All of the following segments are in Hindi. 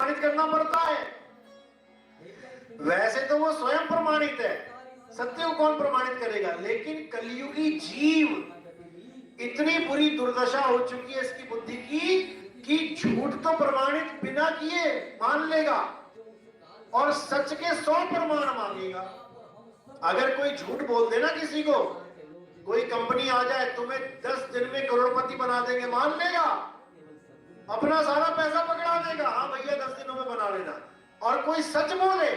प्रमाणित करना पड़ता है। वैसे तो वो स्वयं प्रमाणित है, सत्य को कौन प्रमाणित करेगा। लेकिन कलयुगी जीव इतनी बुरी दुर्दशा हो चुकी है इसकी बुद्धि की कि झूठ तो प्रमाणित बिना किए मान लेगा और सच के 100 प्रमाण मांगेगा। अगर कोई झूठ बोल देना किसी को, कोई कंपनी आ जाए तुम्हें 10 दिन में करोड़पति बना देंगे, मान लेगा, अपना सारा पैसा पकड़ा देगा, हाँ भैया 10 दिनों में बना लेना। और कोई सच बोले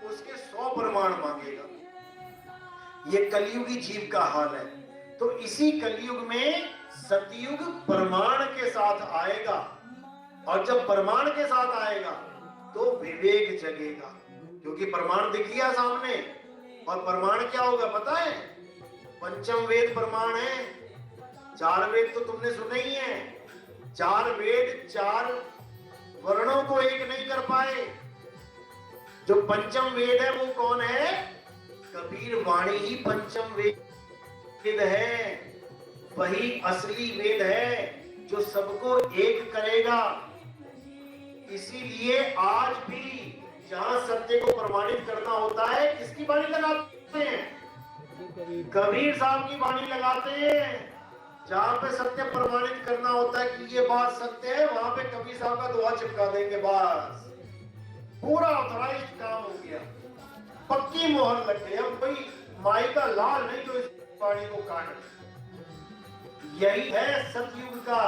उसके 100 प्रमाण मांगेगा। ये कलयुगी जीव का हाल है। तो इसी कलयुग में सतयुग प्रमाण के साथ आएगा, और जब प्रमाण के साथ आएगा तो विवेक जगेगा, क्योंकि प्रमाण दिख गया सामने। और प्रमाण क्या होगा पता है? पंचम वेद प्रमाण है। 4 वेद तो तुमने सुने ही हैं। 4 वेद 4 वर्णों को एक नहीं कर पाए। जो पंचम वेद है वो कौन है? कबीर वाणी ही पंचम वेद है। वही असली वेद है जो सबको एक करेगा। इसीलिए आज भी जहां सत्य को प्रमाणित करना होता है, किसकी वाणी लगाते हैं? कबीर साहब की वाणी लगाते हैं। जहां पे सत्य प्रमाणित करना होता है कि ये बात सत्य है, वहां पे कबीर साहब का दुआ चिपका देंगे, बस पूरा ऑथराइज्ड काम हो गया, पक्की मोहर लग गई। अब भाई माई का लाल नहीं जो इस वाणी को काट। यही है सतयुग का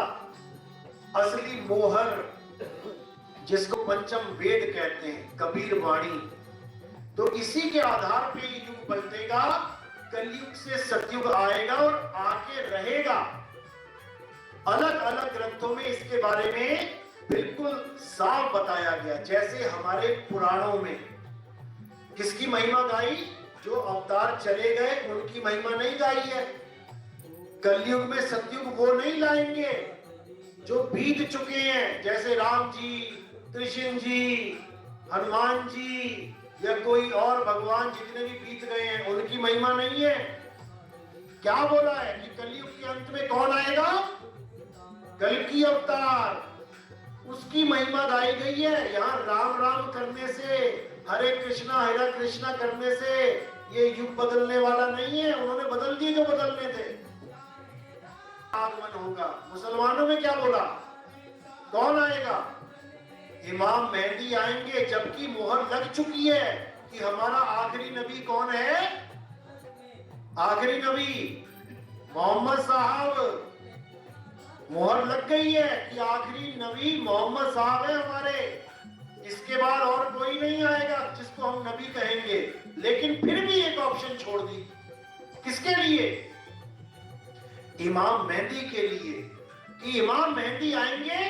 असली मोहर, जिसको पंचम वेद कहते हैं, कबीर वाणी। तो इसी के आधार पे युग पलटेगा, कलयुग से सतयुग आएगा और आके रहेगा। अलग अलग ग्रंथों में इसके बारे में बिल्कुल साफ बताया गया। जैसे हमारे पुराणों में किसकी महिमा गाई? जो अवतार चले गए उनकी महिमा नहीं गाई है। कलयुग में सतयुग वो नहीं लाएंगे जो बीत चुके हैं, जैसे राम जी, कृष्ण जी, हनुमान जी या कोई और भगवान जितने भी बीत गए हैं, उनकी महिमा नहीं है। क्या बोला है कि कलयुग के अंत में कौन आएगा? कल्कि अवतार, उसकी महिमा गाई गई है। यहाँ राम राम करने से, हरे कृष्णा करने से ये युग बदलने वाला नहीं है। उन्होंने बदल दिए जो बदलने थे। आगमन होगा। मुसलमानों में क्या बोला? कौन आएगा? इमाम मेहदी आएंगे, जबकि मोहर लग चुकी है कि हमारा आखिरी नबी कौन है? आखिरी नबी मोहम्मद साहब। मोहर लग गई है कि आखिरी नबी मोहम्मद साहब है हमारे। इसके बाद और कोई नहीं आएगा जिसको हम नबी कहेंगे। लेकिन फिर भी एक ऑप्शन छोड़ दी, किसके लिए? इमाम मेहदी के लिए, कि इमाम मेहदी आएंगे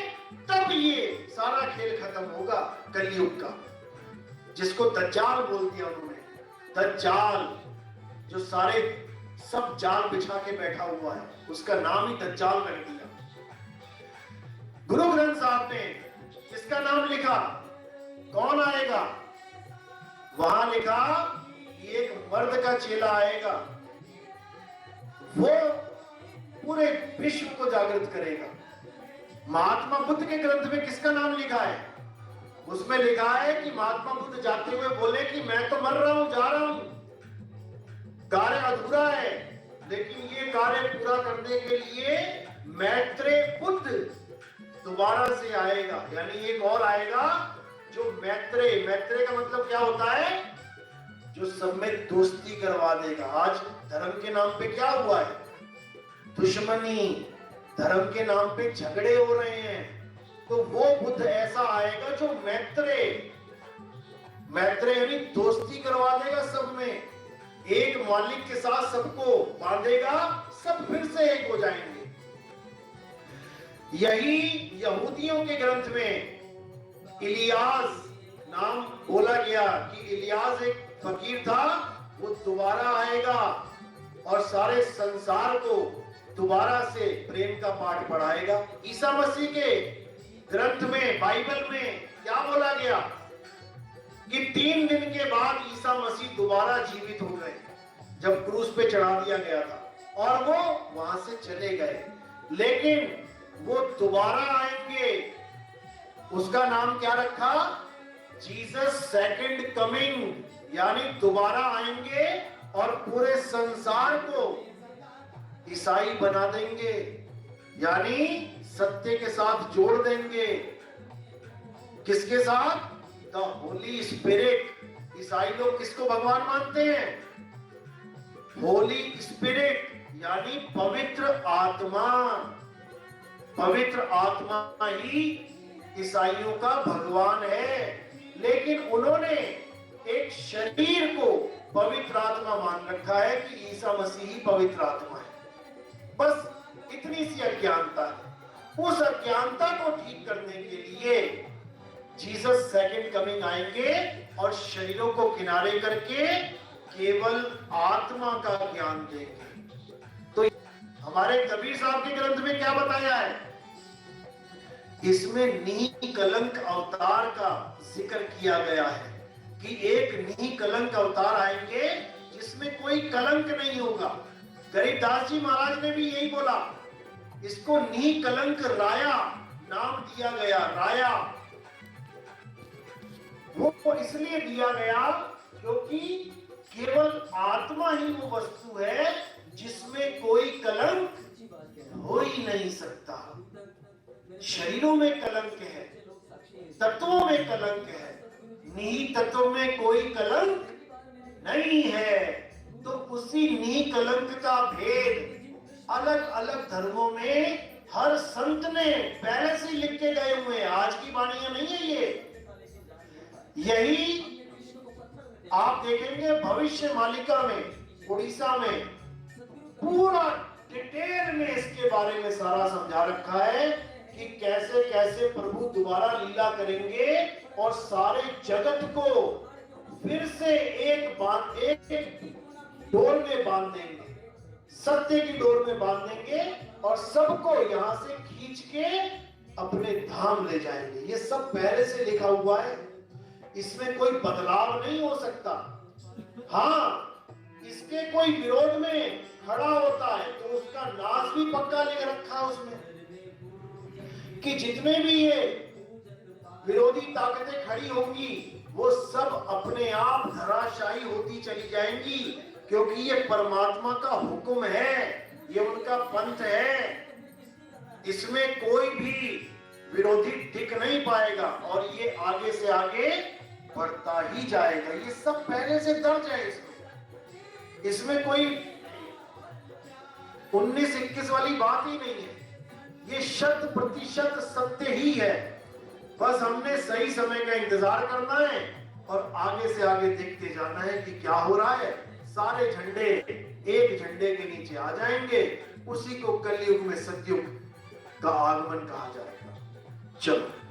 तब ये सारा खेल खत्म होगा कलयुग का, जिसको दज्जाल बोल दिया उन्होंने। दज्जाल जो सारे सब जाल बिछा के बैठा हुआ है, उसका नाम ही दज्जाल रख दिया। गुरु ग्रंथ साहब ने किसका नाम लिखा? कौन आएगा? वहां लिखा कि एक मर्द का चेला आएगा, वो पूरे विश्व को जागृत करेगा। महात्मा बुद्ध के ग्रंथ में किसका नाम लिखा है? उसमें लिखा है कि महात्मा बुद्ध जाते हुए बोले कि मैं तो मर रहा हूं, जा रहा हूं, कार्य अधूरा है, लेकिन ये कार्य पूरा करने के लिए मैत्रेय बुद्ध दोबारा से आएगा। यानी एक और आएगा जो मैत्रेय का मतलब क्या होता है? जो सब में दोस्ती करवा देगा। आज धर्म के नाम पे क्या हुआ है? दुश्मनी, धर्म के नाम पे झगड़े हो रहे हैं। तो वो बुद्ध ऐसा आएगा जो मैत्रेय यानी दोस्ती करवा देगा सब में, एक मालिक के साथ सबको बांधेगा, सब फिर से एक हो जाएंगे। यही यहूदियों के ग्रंथ में इलियास नाम बोला गया कि इलियास एक फकीर था, वो दोबारा आएगा और सारे संसार को दोबारा से प्रेम का पाठ पढ़ाएगा। ईसा मसीह के ग्रंथ में, बाइबल में क्या बोला गया कि 3 दिन के बाद ईसा मसीह दोबारा जीवित हो गए, जब क्रूस पे चढ़ा दिया गया था, और वो वहां से चले गए। लेकिन वो दोबारा आएंगे उसका नाम क्या रखा? जीसस सेकंड कमिंग, यानी दोबारा आएंगे और पूरे संसार को ईसाई बना देंगे, यानी सत्य के साथ जोड़ देंगे। किसके साथ? The Holi spirit. ईसाई लोग किसको भगवान मानते हैं? होली स्पिरिट, यानी पवित्र आत्मा। पवित्र आत्मा ही ईसाइयों का भगवान है। लेकिन उन्होंने एक शरीर को पवित्र आत्मा मान रखा है कि ईसा मसीह ही पवित्र आत्मा है। बस इतनी सी अज्ञानता है। उस अज्ञानता को ठीक करने के लिए जीसस सेकंड कमिंग आएंगे और शरीरों को किनारे करके केवल आत्मा का ज्ञान देंगे। तो हमारे कबीर साहब के ग्रंथ में क्या बताया है? इसमें निकलंक अवतार का जिक्र किया गया है कि एक निकलंक अवतार आएंगे जिसमें कोई कलंक नहीं होगा। गरीबदास जी महाराज ने भी यही बोला, इसको निकलंक राया नाम दिया गया। राया वो इसलिए दिया गया क्योंकि केवल आत्मा ही वो वस्तु है जिसमें कोई कलंक हो ही नहीं सकता। शरीरों में कलंक है, तत्वों में कलंक है, निहित तत्व में कोई कलंक नहीं है। तो उसी निकलंक का भेद अलग अलग धर्मों में हर संत ने पहले से लिख के गए हुए हैं। आज की वाणियां नहीं है ये। यही आप देखेंगे भविष्य मालिका में, उड़ीसा में पूरा डिटेल में इसके बारे में सारा समझा रखा है कि कैसे कैसे प्रभु दोबारा लीला करेंगे और सारे जगत को फिर से एक डोर में बांध देंगे, सत्य की डोर में बांध देंगे और सबको यहां से खींच के अपने धाम ले जाएंगे। ये सब पहले से लिखा हुआ है, इसमें कोई बदलाव नहीं हो सकता। हाँ, इसके कोई विरोध में खड़ा होता है तो उसका नाश भी पक्का लिख रखा है उसमें कि जितने भी ये विरोधी ताकतें खड़ी होंगी वो सब अपने आप धराशायी होती चली जाएंगी, क्योंकि ये परमात्मा का हुक्म है, ये उनका पंथ है। इसमें कोई भी विरोधी टिक नहीं पाएगा और ये आगे से आगे बढ़ता ही जाएगा। ये सब पहले से दर्ज है इसमें कोई 19-21 वाली बात ही नहीं है। ये 100% सत्य ही है। बस हमने सही समय का इंतजार करना है और आगे से आगे देखते जाना है कि क्या हो रहा है। सारे झंडे एक झंडे के नीचे आ जाएंगे, उसी को कलयुग में सतयुग का आगमन कहा जाएगा। चलो।